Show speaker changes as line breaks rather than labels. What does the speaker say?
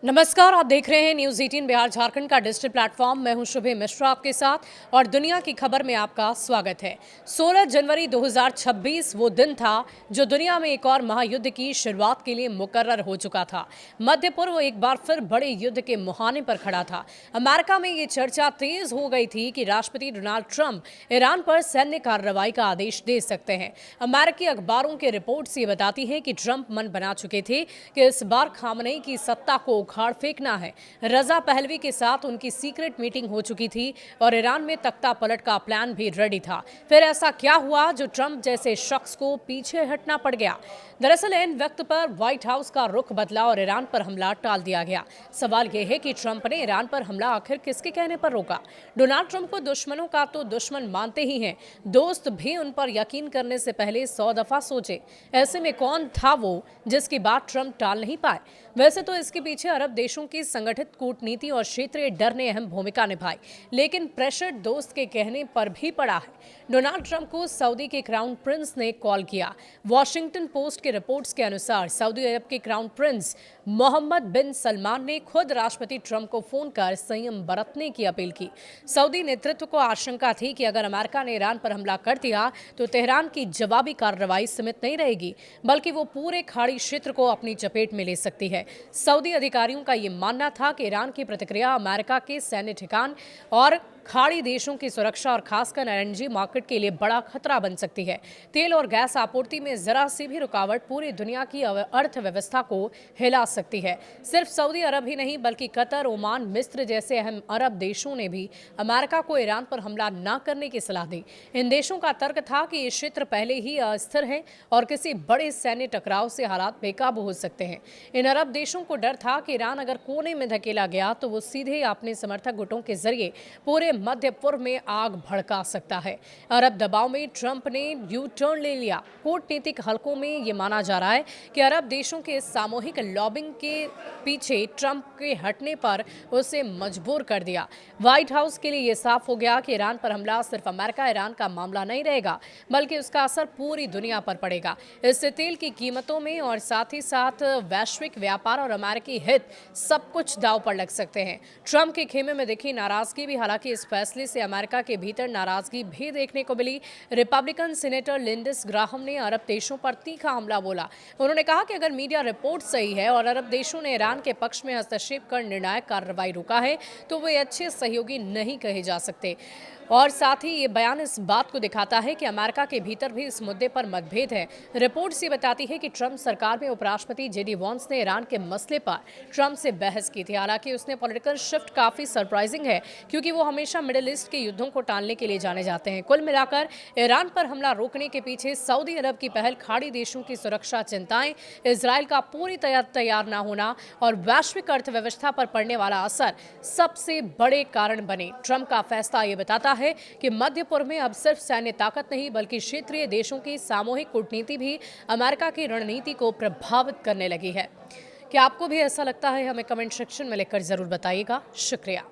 नमस्कार, आप देख रहे हैं न्यूज 18 बिहार झारखंड का डिजिटल प्लेटफॉर्म। मैं हूं शुभे मिश्रा आपके साथ और दुनिया की खबर में आपका स्वागत है। 16 जनवरी 2026 वो दिन था जो दुनिया में एक और महायुद्ध की शुरुआत के लिए मुकर्रर हो चुका था। मध्य पूर्व एक बार फिर बड़े युद्ध के मुहाने पर खड़ा था। अमेरिका में ये चर्चा तेज हो गई थी कि राष्ट्रपति डोनाल्ड ट्रंप ईरान पर सैन्य कार्रवाई का आदेश दे सकते हैं। अमेरिकी अखबारों की रिपोर्ट्स ये बताती हैं कि ट्रंप मन बना चुके थे कि इस बार खामनेई की सत्ता को उखाड़ फेंकना है। रजा पहलवी के साथ उनकी सीक्रेट मीटिंग हो चुकी थी और ईरान में तख्ता पलट का प्लान भी रेडी था। फिर ऐसा क्या हुआ जो ट्रंप जैसे शख्स को पीछे हटना पड़ गया? दरअसल इन वक्त पर व्हाइट हाउस का रुख बदला और ईरान पर हमला टाल दिया गया। सवाल यह है कि ट्रंप ने ईरान पर हमला आखिर किसके कहने पर रोका? डोनाल्ड ट्रंप को दुश्मनों का तो दुश्मन मानते ही हैं, दोस्त भी उन पर यकीन करने से पहले 100 दफा सोचे। ऐसे में कौन था वो जिसकी बात ट्रंप टाल नहीं पाए? वैसे तो इसके पीछे अरब देशों की संगठित कूटनीति और क्षेत्रीय डर ने अहम भूमिका निभाई, लेकिन प्रेशर दोस्त के कहने पर भी पड़ा है। डोनाल्ड ट्रंप को सऊदी के क्राउन प्रिंस ने कॉल किया। वॉशिंगटन पोस्ट के रिपोर्ट्स के अनुसार सऊदी अरब के क्राउन प्रिंस मोहम्मद बिन सलमान ने खुद राष्ट्रपति ट्रंप को फोन कर संयम बरतने की अपील की। सऊदी नेतृत्व को आशंका थी कि अगर अमेरिका ने ईरान पर हमला कर दिया तो तेहरान की जवाबी कार्रवाई सीमित नहीं रहेगी, बल्कि वो पूरे खाड़ी क्षेत्र को अपनी चपेट में ले सकती है। सऊदी अधिकारियों का ये मानना था कि ईरान की प्रतिक्रिया अमेरिका के सैन्य ठिकान और खाड़ी देशों की सुरक्षा और खासकर एलएनजी मार्केट के लिए बड़ा खतरा बन सकती है। तेल और गैस आपूर्ति में जरा सी भी रुकावट पूरी दुनिया की अर्थव्यवस्था को हिला सकती है। सिर्फ सऊदी अरब ही नहीं बल्कि कतर, ओमान, मिस्र जैसे अहम अरब देशों ने भी अमेरिका को ईरान पर हमला न करने की सलाह दी। इन देशों का तर्क था कि ये क्षेत्र पहले ही अस्थिर है और किसी बड़े सैन्य टकराव से हालात बेकाबू हो सकते हैं। इन अरब देशों को डर था कि ईरान अगर कोने में धकेला गया तो वो सीधे अपने समर्थक गुटों के जरिए पूरे मध्य पूर्व में आग भड़का सकता है। अरब दबाव में ट्रंप ने यू टर्न ले लिया। कूटनीतिक हलकों में ये माना जा रहा है कि अरब देशों के सामूहिक लॉबिंग के पीछे ट्रंप के हटने पर उसे मजबूर कर दिया। व्हाइट हाउस के लिए यह साफ हो गया कि ईरान पर हमला सिर्फ अमेरिका ईरान का मामला नहीं रहेगा, बल्कि उसका असर पूरी दुनिया पर पड़ेगा। इससे तेल की कीमतों में और साथ ही साथ वैश्विक व्यापार और अमेरिकी हित सब कुछ दांव पर लग सकते हैं। ट्रंप के खेमे में दिखी नाराजगी भी, हालांकि इस फैसले से अमेरिका के भीतर नाराजगी भी देखने को मिली। रिपब्लिकन सीनेटर लिंडस ग्राहम ने अरब देशों पर तीखा हमला बोला। उन्होंने कहा कि अगर मीडिया रिपोर्ट सही है और अरब देशों ने ईरान के पक्ष में हस्तक्षेप कर निर्णायक कार्रवाई रोका है तो वे अच्छे सहयोगी नहीं कहे जा सकते। और साथ ही ये बयान इस बात को दिखाता है कि अमेरिका के भीतर भी इस मुद्दे पर मतभेद है। रिपोर्ट्स ये बताती है कि ट्रंप सरकार में उपराष्ट्रपति जेडी वांस ने ईरान के मसले पर ट्रंप से बहस की थी। हालांकि उसने पॉलिटिकल शिफ्ट काफी सरप्राइजिंग है, क्योंकि वो हमेशा मिडिल ईस्ट के युद्धों को टालने के लिए जाने जाते हैं। कुल मिलाकर ईरान पर हमला रोकने के पीछे सऊदी अरब की पहल, खाड़ी देशों की सुरक्षा चिंताएं, इजराइल का पूरी तैयार न होना और वैश्विक अर्थव्यवस्था पर पड़ने वाला असर सबसे बड़े कारण बने। ट्रंप का फैसला ये बताता है कि मध्य पूर्व में अब सिर्फ सैन्य ताकत नहीं बल्कि क्षेत्रीय देशों की सामूहिक कूटनीति भी अमेरिका की रणनीति को प्रभावित करने लगी है। क्या आपको भी ऐसा लगता है? हमें कमेंट सेक्शन में लिखकर जरूर बताइएगा। शुक्रिया।